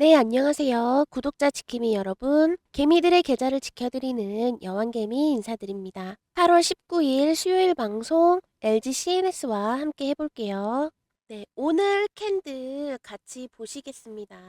네, 안녕하세요. 구독자 지킴이 여러분. 개미들의 계좌를 지켜드리는 여왕개미 인사드립니다. 8월 19일 수요일 방송 LG CNS와 함께 해볼게요. 네, 오늘 캔들 같이 보시겠습니다.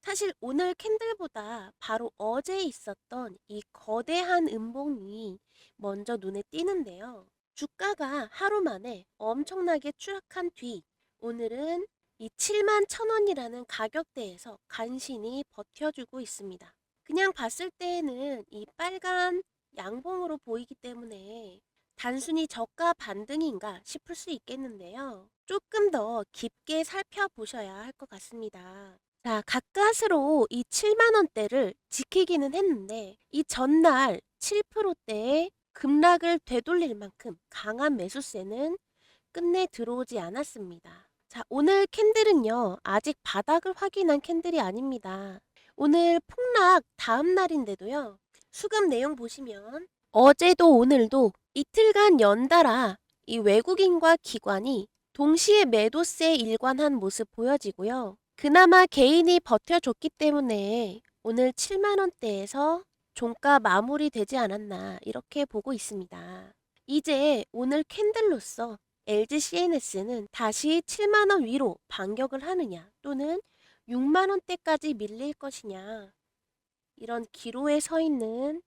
사실 오늘 캔들보다 바로 어제 있었던 이 거대한 음봉이 먼저 눈에 띄는데요. 주가가 하루 만에 엄청나게 추락한 뒤 오늘은 이 7만 1,000원이라는 가격대에서 간신히 버텨주고 있습니다. 그냥 봤을 때에는 이 빨간 양봉으로 보이기 때문에 단순히 저가 반등인가 싶을 수 있겠는데요. 조금 더 깊게 살펴보셔야 할 것 같습니다. 자, 가까스로 이 7만 원대를 지키기는 했는데 이 전날 7%대의 급락을 되돌릴 만큼 강한 매수세는 끝내 들어오지 않았습니다. 자, 오늘 캔들은요, 아직 바닥을 확인한 캔들이 아닙니다. 오늘 폭락 다음 날인데도요, 수급 내용 보시면 어제도 오늘도 이틀간 연달아 이 외국인과 기관이 동시에 매도세에 일관한 모습 보여지고요. 그나마 개인이 버텨줬기 때문에 오늘 7만 원대에서 종가 마무리되지 않았나 이렇게 보고 있습니다. 이제 오늘 캔들로서 LG CNS는 다시 7만 원 위로 반격을 하느냐 또는 6만 원대까지 밀릴 것이냐 이런 기로에 서 있는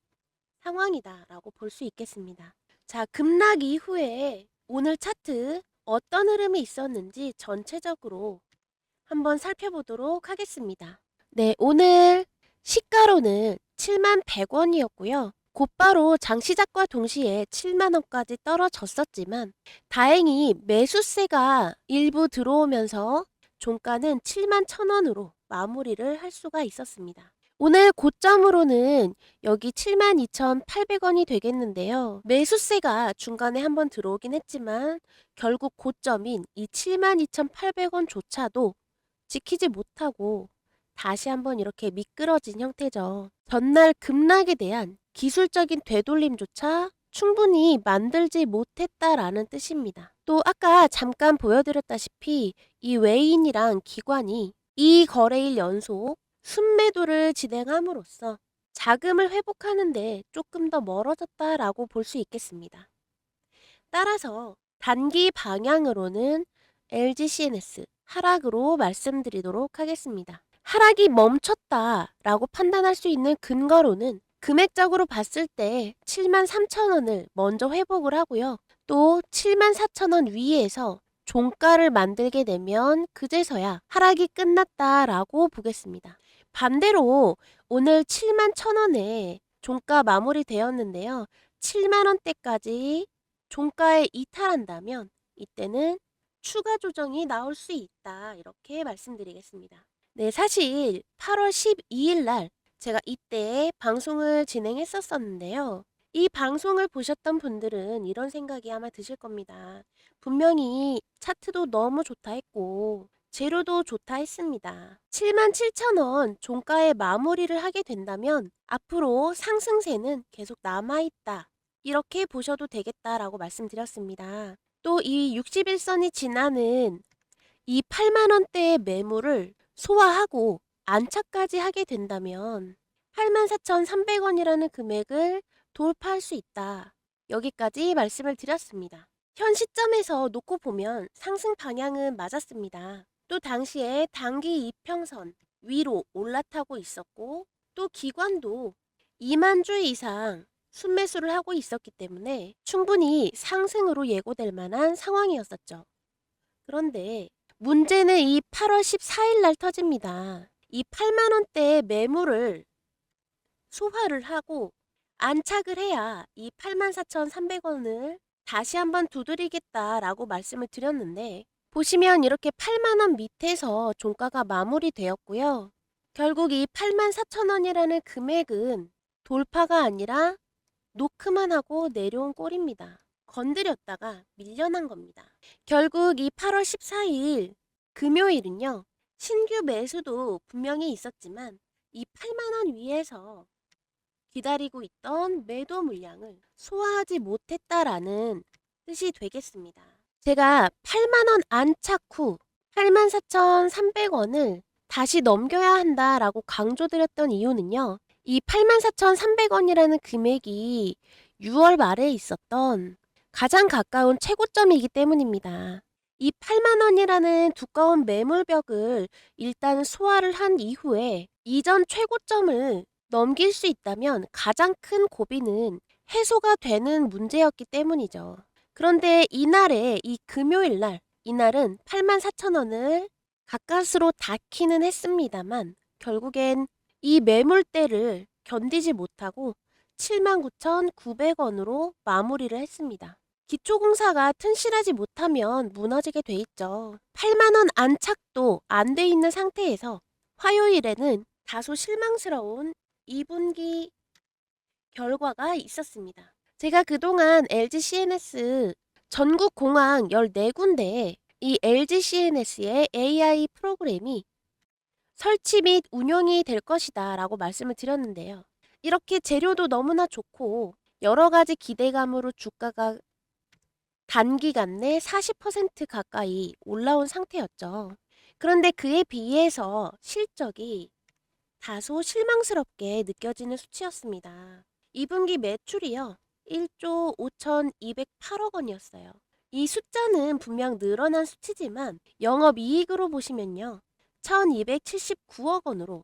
상황이다라고 볼 수 있겠습니다. 자, 급락 이후에 오늘 차트 어떤 흐름이 있었는지 전체적으로 한번 살펴보도록 하겠습니다. 네, 오늘 시가로는 7만 100원이었고요. 곧바로 장 시작과 동시에 7만 원까지 떨어졌었지만 다행히 매수세가 일부 들어오면서 종가는 7만 1,000원으로 마무리를 할 수가 있었습니다. 오늘 고점으로는 여기 72,800원이 되겠는데요. 매수세가 중간에 한번 들어오긴 했지만 결국 고점인 이 72,800원조차도 지키지 못하고 다시 한번 이렇게 미끄러진 형태죠. 전날 급락에 대한 기술적인 되돌림조차 충분히 만들지 못했다라는 뜻입니다. 또 아까 잠깐 보여드렸다시피 이 외인이랑 기관이 이 거래일 연속 순매도를 진행함으로써 자금을 회복하는데 조금 더 멀어졌다라고 볼 수 있겠습니다. 따라서 단기 방향으로는 LG CNS 하락으로 말씀드리도록 하겠습니다. 하락이 멈췄다라고 판단할 수 있는 근거로는 금액적으로 봤을 때 73,000원을 먼저 회복을 하고요. 또 74,000원 위에서 종가를 만들게 되면 그제서야 하락이 끝났다라고 보겠습니다. 반대로 오늘 71,000원에 종가 마무리되었는데요. 7만 원대까지 종가에 이탈한다면 이때는 추가 조정이 나올 수 있다. 이렇게 말씀드리겠습니다. 네, 사실 8월 12일 날 제가 이때 방송을 진행했었었는데요. 이 방송을 보셨던 분들은 이런 생각이 아마 드실 겁니다. 분명히 차트도 너무 좋다 했고 재료도 좋다 했습니다. 77,000원 종가에 마무리를 하게 된다면 앞으로 상승세는 계속 남아있다. 이렇게 보셔도 되겠다라고 말씀드렸습니다. 또 이 60일선이 지나는 이 8만 원대의 매물을 소화하고 안착까지 하게 된다면 84,300원이라는 금액을 돌파할 수 있다. 여기까지 말씀을 드렸습니다. 현 시점에서 놓고 보면 상승 방향은 맞았습니다. 또 당시에 단기 이평선 위로 올라타고 있었고 또 기관도 2만 주 이상 순매수를 하고 있었기 때문에 충분히 상승으로 예고될 만한 상황이었었죠. 그런데 문제는 이 8월 14일 날 터집니다. 이 8만 원대의 매물을 소화를 하고 안착을 해야 이 84,300원을 다시 한번 두드리겠다라고 말씀을 드렸는데 보시면 이렇게 8만 원 밑에서 종가가 마무리되었고요. 결국 이 84,000원이라는 금액은 돌파가 아니라 노크만 하고 내려온 꼴입니다. 건드렸다가 밀려난 겁니다. 결국 이 8월 14일 금요일은요. 신규 매수도 분명히 있었지만 이 8만 원 위에서 기다리고 있던 매도 물량을 소화하지 못했다라는 뜻이 되겠습니다. 제가 8만 원 안착 후 84,300원을 다시 넘겨야 한다라고 강조드렸던 이유는요. 이 84,300원이라는 금액이 6월 말에 있었던 가장 가까운 최고점이기 때문입니다. 이 8만 원이라는 두꺼운 매물벽을 일단 소화를 한 이후에 이전 최고점을 넘길 수 있다면 가장 큰 고비는 해소가 되는 문제였기 때문이죠. 그런데 이날에 이 금요일 날, 이날은 84,000원을 가까스로 닿기는 했습니다만 결국엔 이 매물대를 견디지 못하고 79,900원으로 마무리를 했습니다. 기초공사가 튼실하지 못하면 무너지게 돼 있죠. 8만 원 안착도 안 돼 있는 상태에서 화요일에는 다소 실망스러운 2분기 결과가 있었습니다. 제가 그동안 LG CNS 전국 공항 14군데에 이 LG CNS의 AI 프로그램이 설치 및 운영이 될 것이다 라고 말씀을 드렸는데요. 이렇게 재료도 너무나 좋고 여러 가지 기대감으로 주가가 단기간 내 40% 가까이 올라온 상태였죠. 그런데 그에 비해서 실적이 다소 실망스럽게 느껴지는 수치였습니다. 2분기 매출이요. 1조 5,208억 원이었어요. 이 숫자는 분명 늘어난 수치지만 영업이익으로 보시면요. 1,279억 원으로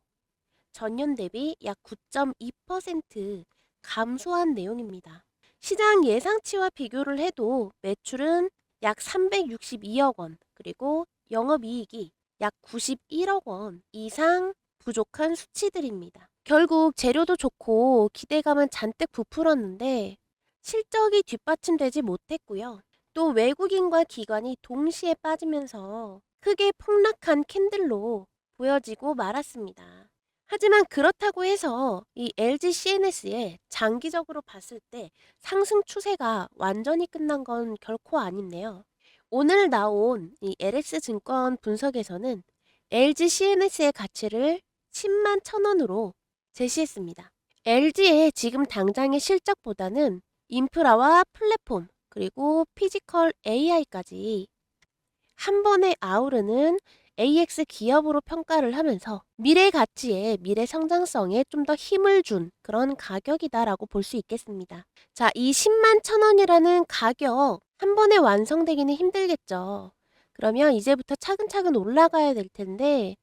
전년 대비 약 9.2% 감소한 내용입니다. 시장 예상치와 비교를 해도 매출은 약 362억 원, 그리고 영업이익이 약 91억 원 이상 부족한 수치들입니다. 결국 재료도 좋고 기대감은 잔뜩 부풀었는데 실적이 뒷받침되지 못했고요. 또 외국인과 기관이 동시에 빠지면서 크게 폭락한 캔들로 보여지고 말았습니다. 하지만 그렇다고 해서 이 LG CNS의 장기적으로 봤을 때 상승 추세가 완전히 끝난 건 결코 아닌데요. 오늘 나온 이 LS증권 분석에서는 LG CNS의 가치를 10만 1,000원으로 제시했습니다. LG의 지금 당장의 실적보다는 인프라와 플랫폼 그리고 피지컬 AI까지 한 번에 아우르는 AX 기업으로 평가를 하면서 미래 가치에 미래 성장성에 좀 더 힘을 준 그런 가격이다라고 볼 수 있겠습니다. 자, 이 10만 1,000원이라는 가격 한 번에 완성되기는 힘들겠죠. 그러면 이제부터 차근차근 올라가야 될 텐데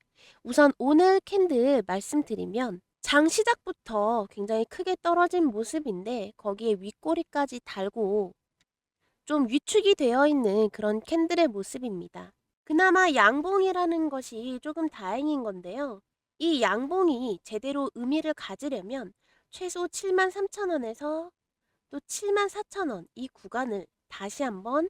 우선 오늘 캔들 말씀드리면 장 시작부터 굉장히 크게 떨어진 모습인데 거기에 윗꼬리까지 달고 좀 위축이 되어 있는 그런 캔들의 모습입니다. 그나마 양봉이라는 것이 조금 다행인 건데요. 이 양봉이 제대로 의미를 가지려면 최소 73,000원에서 또 74,000원 이 구간을 다시 한번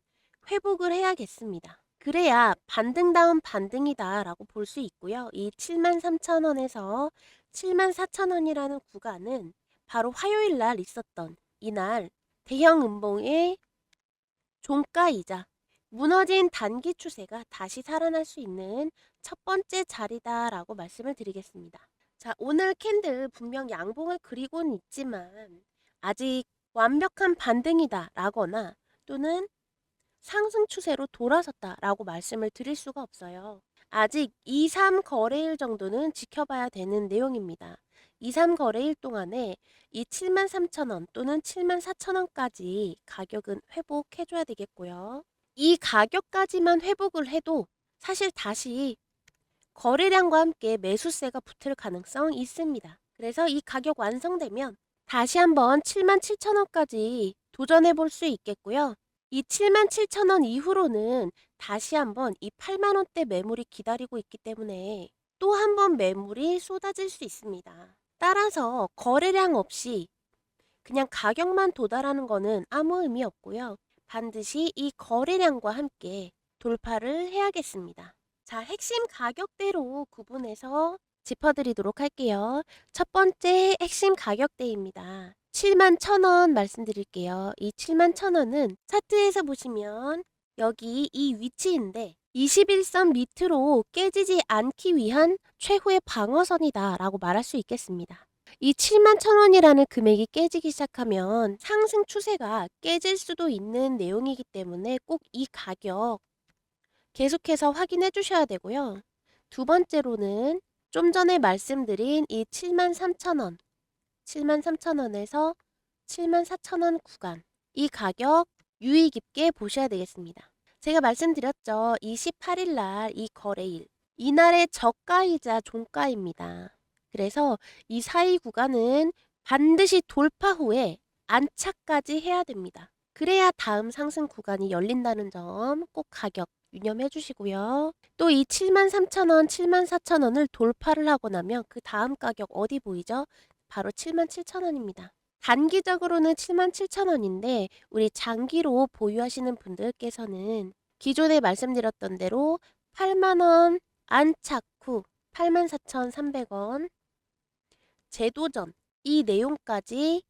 회복을 해야겠습니다. 그래야 반등다운 반등이다 라고 볼 수 있고요. 이 73,000원에서 74,000원이라는 구간은 바로 화요일 날 있었던 이날 대형 음봉의 종가이자 무너진 단기 추세가 다시 살아날 수 있는 첫 번째 자리다라고 말씀을 드리겠습니다. 자, 오늘 캔들 분명 양봉을 그리고는 있지만 아직 완벽한 반등이다라거나 또는 상승 추세로 돌아섰다라고 말씀을 드릴 수가 없어요. 아직 2, 3 거래일 정도는 지켜봐야 되는 내용입니다. 2, 3 거래일 동안에 이 73,000원 또는 74,000원까지 가격은 회복해줘야 되겠고요. 이 가격까지만 회복을 해도 사실 다시 거래량과 함께 매수세가 붙을 가능성이 있습니다. 그래서 이 가격 완성되면 다시 한번 77,000원까지 도전해 볼 수 있겠고요. 이 77,000원 이후로는 다시 한번 이 8만 원대 매물이 기다리고 있기 때문에 또 한 번 매물이 쏟아질 수 있습니다. 따라서 거래량 없이 그냥 가격만 도달하는 거는 아무 의미 없고요. 반드시 이 거래량과 함께 돌파를 해야겠습니다. 자, 핵심 가격대로 구분해서 짚어드리도록 할게요. 첫 번째 핵심 가격대입니다. 71,000원 말씀드릴게요. 이 71,000원은 차트에서 보시면 여기 이 위치인데 21선 밑으로 깨지지 않기 위한 최후의 방어선이다 라고 말할 수 있겠습니다. 이 71,000원이라는 금액이 깨지기 시작하면 상승 추세가 깨질 수도 있는 내용이기 때문에 꼭 이 가격 계속해서 확인해 주셔야 되고요. 두 번째로는 좀 전에 말씀드린 이 73,000원, 73,000원에서 74,000원 구간, 이 가격 유의 깊게 보셔야 되겠습니다. 제가 말씀드렸죠. 28일 날 이 거래일, 이날의 저가이자 종가입니다. 그래서 이 사이 구간은 반드시 돌파 후에 안착까지 해야 됩니다. 그래야 다음 상승 구간이 열린다는 점 꼭 가격 유념해 주시고요. 또 이 73,000원, 74,000원을 돌파를 하고 나면 그 다음 가격 어디 보이죠? 바로 77,000원입니다. 단기적으로는 77,000원인데 우리 장기로 보유하시는 분들께서는 기존에 말씀드렸던 대로 8만원 안착 후 84,300원 재도전, 이 내용까지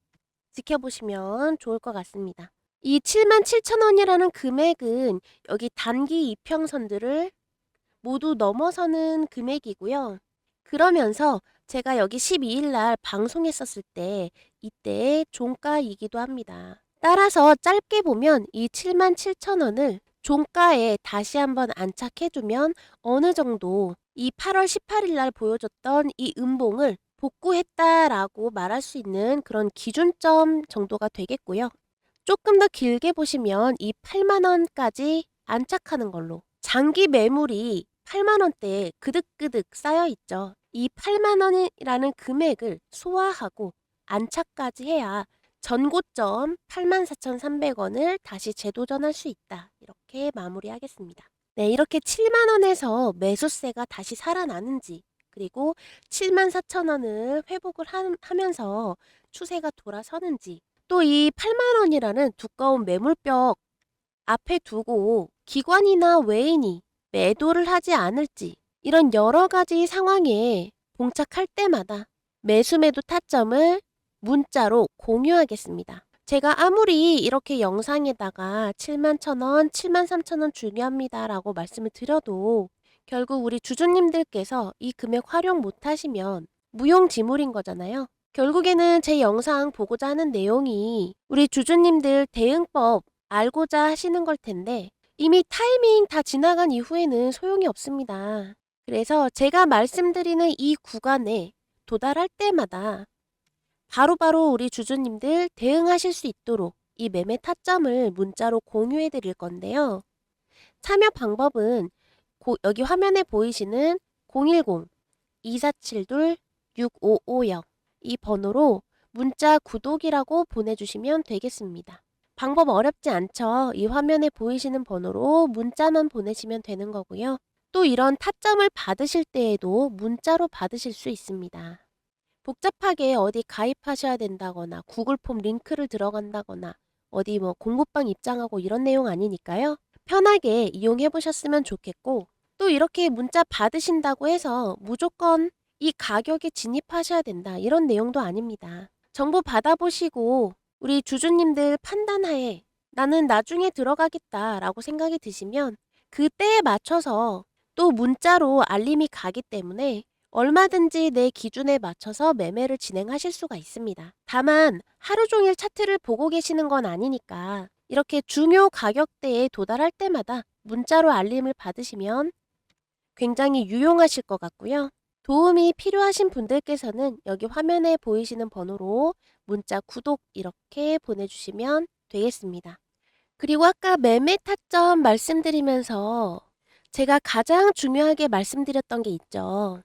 지켜보시면 좋을 것 같습니다. 이 77,000원이라는 금액은 여기 단기 이평선들을 모두 넘어서는 금액이고요. 그러면서 제가 여기 12일 날 방송했었을 때 이때 종가이기도 합니다. 따라서 짧게 보면 이 77,000원을 종가에 다시 한번 안착해주면 어느 정도 이 8월 18일 날 보여줬던 이 음봉을 복구했다라고 말할 수 있는 그런 기준점 정도가 되겠고요. 조금 더 길게 보시면 이 8만 원까지 안착하는 걸로, 장기 매물이 8만 원대에 그득그득 쌓여 있죠. 이 8만 원이라는 금액을 소화하고 안착까지 해야 전고점 84,300원을 다시 재도전할 수 있다. 이렇게 마무리하겠습니다. 네, 이렇게 7만 원에서 매수세가 다시 살아나는지, 그리고 74,000원을 회복을 하면서 추세가 돌아서는지, 또 이 8만 원이라는 두꺼운 매물벽 앞에 두고 기관이나 외인이 매도를 하지 않을지, 이런 여러 가지 상황에 봉착할 때마다 매수 매도 타점을 문자로 공유하겠습니다. 제가 아무리 이렇게 영상에다가 71,000원, 73,000원 중요합니다 라고 말씀을 드려도 결국 우리 주주님들께서 이 금액 활용 못하시면 무용지물인 거잖아요. 결국에는 제 영상 보고자 하는 내용이 우리 주주님들 대응법 알고자 하시는 걸 텐데 이미 타이밍 다 지나간 이후에는 소용이 없습니다. 그래서 제가 말씀드리는 이 구간에 도달할 때마다 바로바로 우리 주주님들 대응하실 수 있도록 이 매매 타점을 문자로 공유해 드릴 건데요. 참여 방법은 여기 화면에 보이시는 010-2472-6550 이 번호로 문자 구독이라고 보내주시면 되겠습니다. 방법 어렵지 않죠? 이 화면에 보이시는 번호로 문자만 보내시면 되는 거고요. 또 이런 타점을 받으실 때에도 문자로 받으실 수 있습니다. 복잡하게 어디 가입하셔야 된다거나 구글 폼 링크를 들어간다거나 어디 뭐 공부방 입장하고 이런 내용 아니니까요. 편하게 이용해 보셨으면 좋겠고, 또 이렇게 문자 받으신다고 해서 무조건 이 가격에 진입하셔야 된다 이런 내용도 아닙니다. 정보 받아보시고 우리 주주님들 판단하에 나는 나중에 들어가겠다라고 생각이 드시면 그때에 맞춰서 또 문자로 알림이 가기 때문에 얼마든지 내 기준에 맞춰서 매매를 진행하실 수가 있습니다. 다만 하루 종일 차트를 보고 계시는 건 아니니까 이렇게 중요 가격대에 도달할 때마다 문자로 알림을 받으시면 굉장히 유용하실 것 같고요. 도움이 필요하신 분들께서는 여기 화면에 보이시는 번호로 문자 구독 이렇게 보내주시면 되겠습니다. 그리고 아까 매매 타점 말씀드리면서 제가 가장 중요하게 말씀드렸던 게 있죠.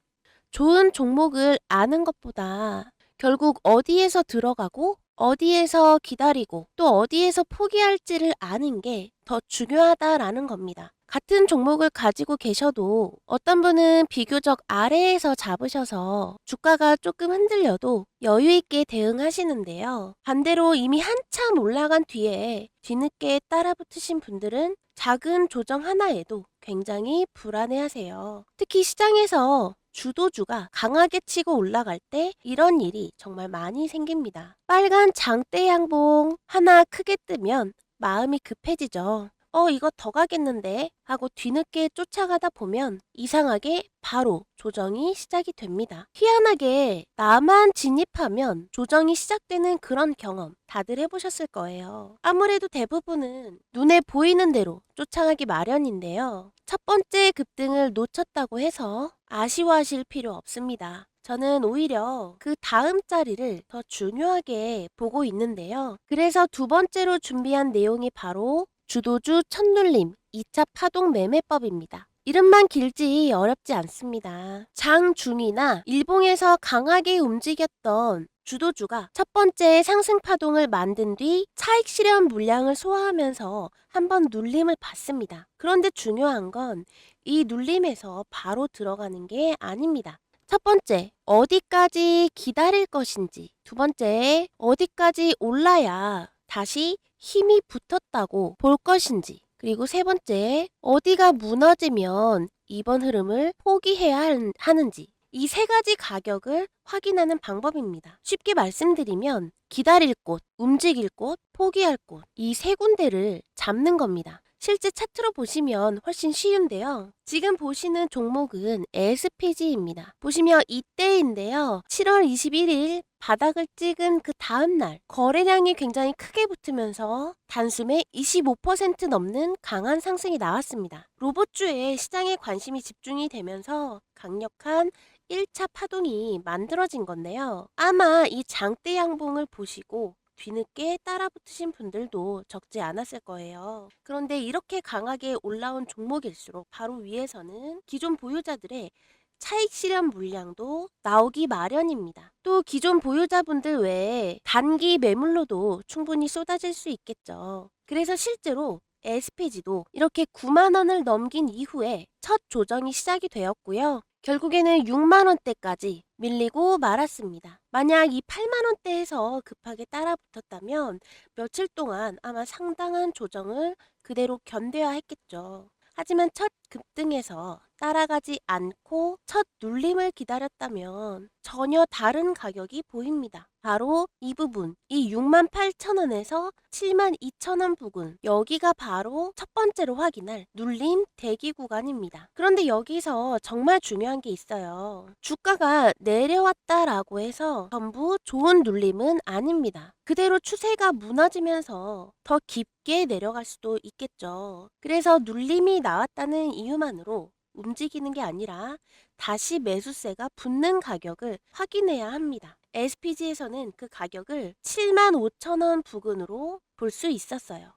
좋은 종목을 아는 것보다 결국 어디에서 들어가고 어디에서 기다리고 또 어디에서 포기할지를 아는 게 더 중요하다라는 겁니다. 같은 종목을 가지고 계셔도 어떤 분은 비교적 아래에서 잡으셔서 주가가 조금 흔들려도 여유 있게 대응하시는데요. 반대로 이미 한참 올라간 뒤에 뒤늦게 따라붙으신 분들은 작은 조정 하나에도 굉장히 불안해하세요. 특히 시장에서 주도주가 강하게 치고 올라갈 때 이런 일이 정말 많이 생깁니다. 빨간 장대 양봉 하나 크게 뜨면 마음이 급해지죠. 이거 더 가겠는데 하고 뒤늦게 쫓아가다 보면 이상하게 바로 조정이 시작이 됩니다. 희한하게 나만 진입하면 조정이 시작되는 그런 경험 다들 해보셨을 거예요. 아무래도 대부분은 눈에 보이는 대로 쫓아가기 마련인데요. 첫 번째 급등을 놓쳤다고 해서 아쉬워하실 필요 없습니다. 저는 오히려 그 다음 자리를 더 중요하게 보고 있는데요. 그래서 두 번째로 준비한 내용이 바로 주도주 첫눌림 2차 파동 매매법입니다. 이름만 길지 어렵지 않습니다. 장중이나 일봉에서 강하게 움직였던 주도주가 첫 번째 상승 파동을 만든 뒤 차익 실현 물량을 소화하면서 한번 눌림을 받습니다. 그런데 중요한 건 이 눌림에서 바로 들어가는 게 아닙니다. 첫 번째, 어디까지 기다릴 것인지. 두 번째, 어디까지 올라야 다시 힘이 붙었다고 볼 것인지. 그리고 세 번째, 어디가 무너지면 이번 흐름을 포기해야 하는지. 이 세 가지 가격을 확인하는 방법입니다. 쉽게 말씀드리면 기다릴 곳, 움직일 곳, 포기할 곳, 이 세 군데를 잡는 겁니다. 실제 차트로 보시면 훨씬 쉬운데요. 지금 보시는 종목은 SPG입니다. 보시면 이때인데요. 7월 21일 바닥을 찍은 그 다음날 거래량이 굉장히 크게 붙으면서 단숨에 25% 넘는 강한 상승이 나왔습니다. 로봇주에 시장에 관심이 집중이 되면서 강력한 1차 파동이 만들어진 건데요. 아마 이 장대 양봉을 보시고 뒤늦게 따라붙으신 분들도 적지 않았을 거예요. 그런데 이렇게 강하게 올라온 종목일수록 바로 위에서는 기존 보유자들의 차익 실현 물량도 나오기 마련입니다. 또 기존 보유자분들 외에 단기 매물로도 충분히 쏟아질 수 있겠죠. 그래서 실제로 SPG도 이렇게 9만 원을 넘긴 이후에 첫 조정이 시작이 되었고요. 결국에는 6만 원대까지 밀리고 말았습니다. 만약 이 8만 원대에서 급하게 따라붙었다면 며칠 동안 아마 상당한 조정을 그대로 견뎌야 했겠죠. 하지만 첫 급등에서 따라가지 않고 첫 눌림을 기다렸다면 전혀 다른 가격이 보입니다. 바로 이 부분, 이 68,000원에서 72,000원 부근, 여기가 바로 첫 번째로 확인할 눌림 대기 구간입니다. 그런데 여기서 정말 중요한 게 있어요. 주가가 내려왔다라고 해서 전부 좋은 눌림은 아닙니다. 그대로 추세가 무너지면서 더 깊게 내려갈 수도 있겠죠. 그래서 눌림이 나왔다는 이유만으로 움직이는 게 아니라 다시 매수세가 붙는 가격을 확인해야 합니다. SPG에서는 그 가격을 75,000원 부근으로 볼 수 있었어요.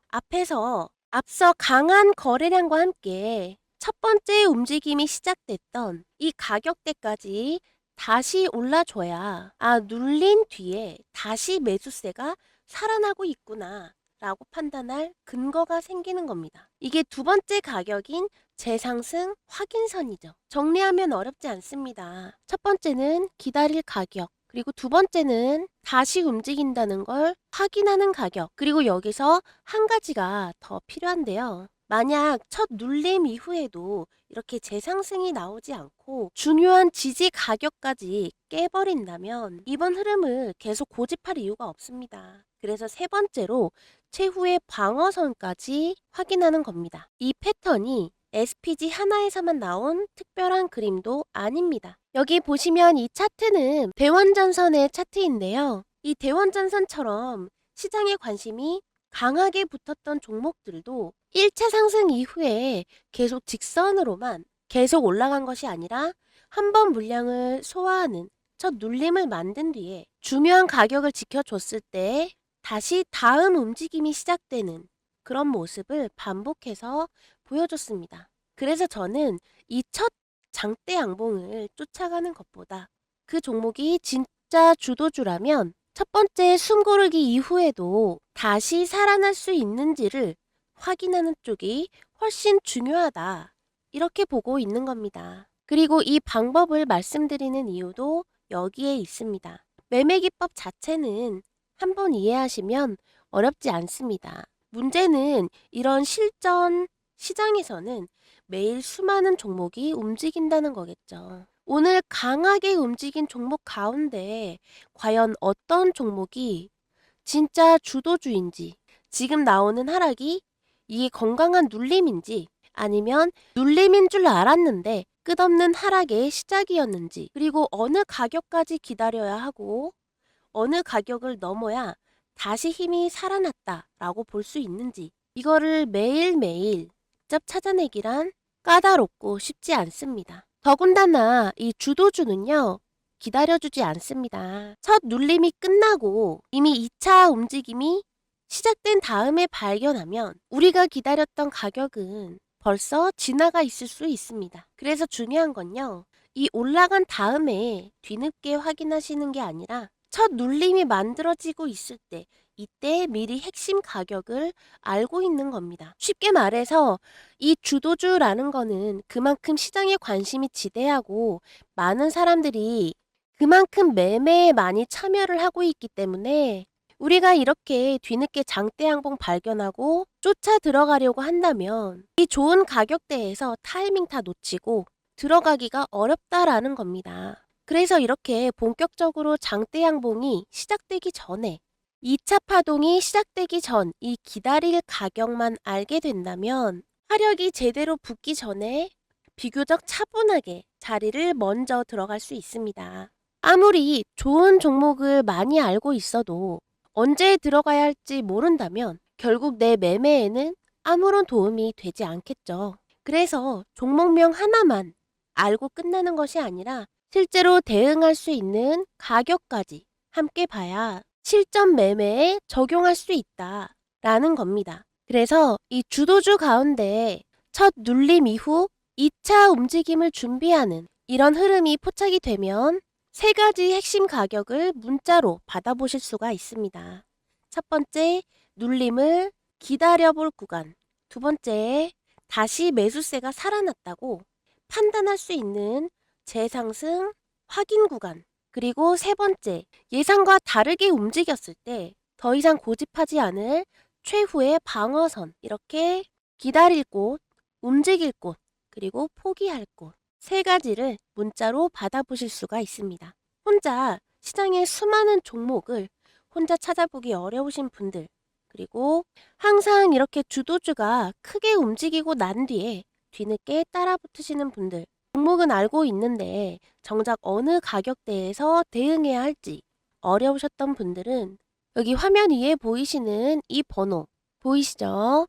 앞서 강한 거래량과 함께 첫 번째 움직임이 시작됐던 이 가격대까지 다시 올라줘야 눌린 뒤에 다시 매수세가 살아나고 있구나 라고 판단할 근거가 생기는 겁니다. 이게 두 번째 가격인 재상승 확인선이죠. 정리하면 어렵지 않습니다. 첫 번째는 기다릴 가격, 그리고 두 번째는 다시 움직인다는 걸 확인하는 가격, 그리고 여기서 한 가지가 더 필요한데요. 만약 첫 눌림 이후에도 이렇게 재상승이 나오지 않고 중요한 지지 가격까지 깨버린다면 이번 흐름을 계속 고집할 이유가 없습니다. 그래서 세 번째로 최후의 방어선까지 확인하는 겁니다. 이 패턴이 SPG 하나에서만 나온 특별한 그림도 아닙니다. 여기 보시면 이 차트는 대원전선의 차트인데요. 이 대원전선처럼 시장의 관심이 강하게 붙었던 종목들도 1차 상승 이후에 계속 직선으로만 계속 올라간 것이 아니라 한 번 물량을 소화하는 첫 눌림을 만든 뒤에 중요한 가격을 지켜줬을 때 다시 다음 움직임이 시작되는 그런 모습을 반복해서 보여줬습니다. 그래서 저는 이 첫 장대 양봉을 쫓아가는 것보다 그 종목이 진짜 주도주라면 첫 번째 숨고르기 이후에도 다시 살아날 수 있는지를 확인하는 쪽이 훨씬 중요하다. 이렇게 보고 있는 겁니다. 그리고 이 방법을 말씀드리는 이유도 여기에 있습니다. 매매 기법 자체는 한번 이해하시면 어렵지 않습니다. 문제는 이런 실전 시장에서는 매일 수많은 종목이 움직인다는 거겠죠. 오늘 강하게 움직인 종목 가운데 과연 어떤 종목이 진짜 주도주인지, 지금 나오는 하락이 이게 건강한 눌림인지 아니면 눌림인 줄 알았는데 끝없는 하락의 시작이었는지, 그리고 어느 가격까지 기다려야 하고 어느 가격을 넘어야 다시 힘이 살아났다라고 볼 수 있는지, 이거를 매일매일 직접 찾아내기란 까다롭고 쉽지 않습니다. 더군다나 이 주도주는요, 기다려주지 않습니다. 첫 눌림이 끝나고 이미 2차 움직임이 시작된 다음에 발견하면 우리가 기다렸던 가격은 벌써 지나가 있을 수 있습니다. 그래서 중요한 건요, 이 올라간 다음에 뒤늦게 확인하시는 게 아니라 첫 눌림이 만들어지고 있을 때, 이때 미리 핵심 가격을 알고 있는 겁니다. 쉽게 말해서 이 주도주라는 거는 그만큼 시장에 관심이 지대하고 많은 사람들이 그만큼 매매에 많이 참여를 하고 있기 때문에 우리가 이렇게 뒤늦게 장대 양봉 발견하고 쫓아 들어가려고 한다면 이 좋은 가격대에서 타이밍 다 놓치고 들어가기가 어렵다라는 겁니다. 그래서 이렇게 본격적으로 장대 양봉이 시작되기 전에 2차 파동이 시작되기 전 이 기다릴 가격만 알게 된다면 화력이 제대로 붙기 전에 비교적 차분하게 자리를 먼저 들어갈 수 있습니다. 아무리 좋은 종목을 많이 알고 있어도 언제 들어가야 할지 모른다면 결국 내 매매에는 아무런 도움이 되지 않겠죠. 그래서 종목명 하나만 알고 끝나는 것이 아니라 실제로 대응할 수 있는 가격까지 함께 봐야 실전 매매에 적용할 수 있다라는 겁니다. 그래서 이 주도주 가운데 첫 눌림 이후 2차 움직임을 준비하는 이런 흐름이 포착이 되면 세 가지 핵심 가격을 문자로 받아보실 수가 있습니다. 첫 번째, 눌림을 기다려볼 구간. 두 번째, 다시 매수세가 살아났다고 판단할 수 있는 재상승 확인 구간. 그리고 세 번째, 예상과 다르게 움직였을 때 더 이상 고집하지 않을 최후의 방어선. 이렇게 기다릴 곳, 움직일 곳, 그리고 포기할 곳. 세 가지를 문자로 받아보실 수가 있습니다. 혼자 시장의 수많은 종목을 혼자 찾아보기 어려우신 분들, 그리고 항상 이렇게 주도주가 크게 움직이고 난 뒤에 뒤늦게 따라 붙으시는 분들, 종목은 알고 있는데 정작 어느 가격대에서 대응해야 할지 어려우셨던 분들은 여기 화면 위에 보이시는 이 번호 보이시죠?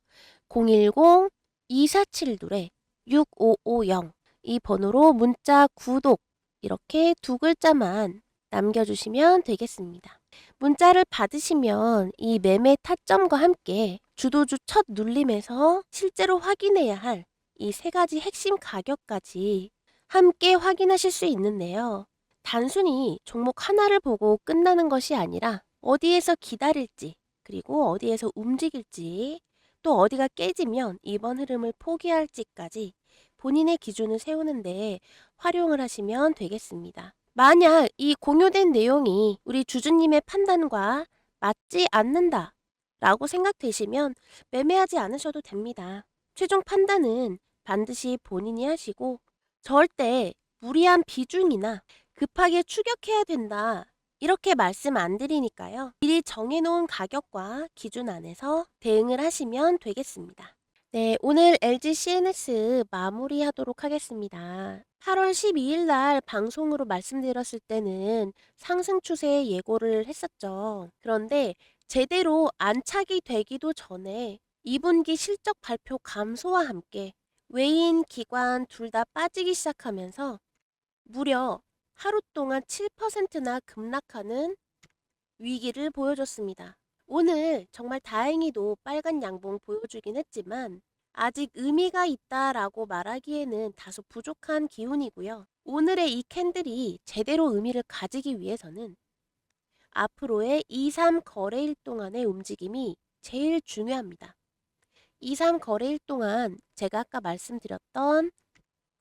010-2472-6550 이 번호로 문자 구독 이렇게 두 글자만 남겨주시면 되겠습니다. 문자를 받으시면 이 매매 타점과 함께 주도주 첫 눌림에서 실제로 확인해야 할 이 세 가지 핵심 가격까지 함께 확인하실 수 있는데요. 단순히 종목 하나를 보고 끝나는 것이 아니라 어디에서 기다릴지, 그리고 어디에서 움직일지, 또 어디가 깨지면 이번 흐름을 포기할지까지 본인의 기준을 세우는데 활용을 하시면 되겠습니다. 만약 이 공유된 내용이 우리 주주님의 판단과 맞지 않는다 라고 생각되시면 매매하지 않으셔도 됩니다. 최종 판단은 반드시 본인이 하시고 절대 무리한 비중이나 급하게 추격해야 된다 이렇게 말씀 안 드리니까요. 미리 정해놓은 가격과 기준 안에서 대응을 하시면 되겠습니다. 네, 오늘 LG CNS 마무리하도록 하겠습니다. 8월 12일 날 방송으로 말씀드렸을 때는 상승 추세 예고를 했었죠. 그런데 제대로 안착이 되기도 전에 2분기 실적 발표 감소와 함께 외인, 기관 둘 다 빠지기 시작하면서 무려 하루 동안 7%나 급락하는 위기를 보여줬습니다. 오늘 정말 다행히도 빨간 양봉 보여주긴 했지만 아직 의미가 있다라고 말하기에는 다소 부족한 기운이고요. 오늘의 이 캔들이 제대로 의미를 가지기 위해서는 앞으로의 2, 3 거래일 동안의 움직임이 제일 중요합니다. 2, 3 거래일 동안 제가 아까 말씀드렸던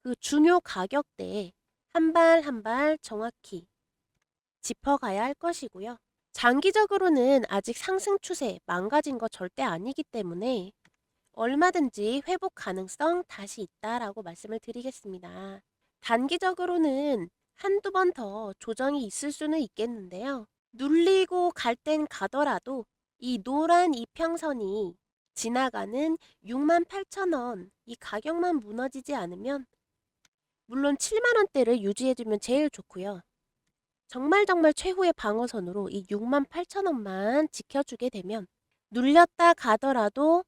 그 중요 가격대에 한 발 한 발 정확히 짚어가야 할 것이고요. 장기적으로는 아직 상승 추세 망가진 거 절대 아니기 때문에 얼마든지 회복 가능성 다시 있다라고 말씀을 드리겠습니다. 단기적으로는 한두 번 더 조정이 있을 수는 있겠는데요. 눌리고 갈 땐 가더라도 이 노란 이평선이 지나가는 68,000원 이 가격만 무너지지 않으면 물론 7만 원대를 유지해주면 제일 좋고요. 정말 최후의 방어선으로 이 68,000원만 지켜주게 되면 눌렸다 가더라도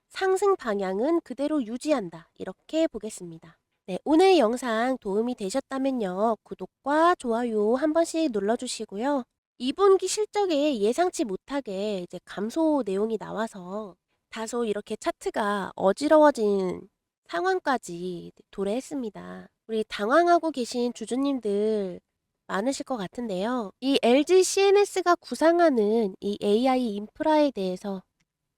상승 방향은 그대로 유지한다. 이렇게 보겠습니다. 네, 오늘 영상 도움이 되셨다면요. 구독과 좋아요 한 번씩 눌러주시고요. 2분기 실적에 예상치 못하게 이제 감소 내용이 나와서 다소 이렇게 차트가 어지러워진 상황까지 도래했습니다. 우리 당황하고 계신 주주님들 많으실 것 같은데요. 이 LG CNS가 구상하는 이 AI 인프라에 대해서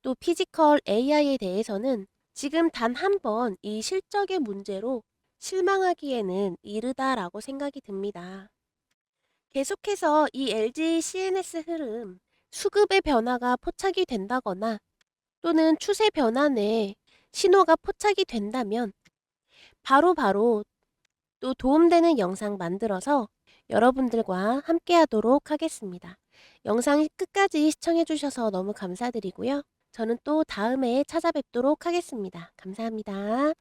또 피지컬 AI에 대해서는 지금 단 한 번 이 실적의 문제로 실망하기에는 이르다라고 생각이 듭니다. 계속해서 이 LG CNS 흐름, 수급의 변화가 포착이 된다거나 또는 추세 변환에 신호가 포착이 된다면 바로 또 도움되는 영상 만들어서 여러분들과 함께 하도록 하겠습니다. 영상 끝까지 시청해 주셔서 너무 감사드리고요. 저는 또 다음에 찾아뵙도록 하겠습니다. 감사합니다.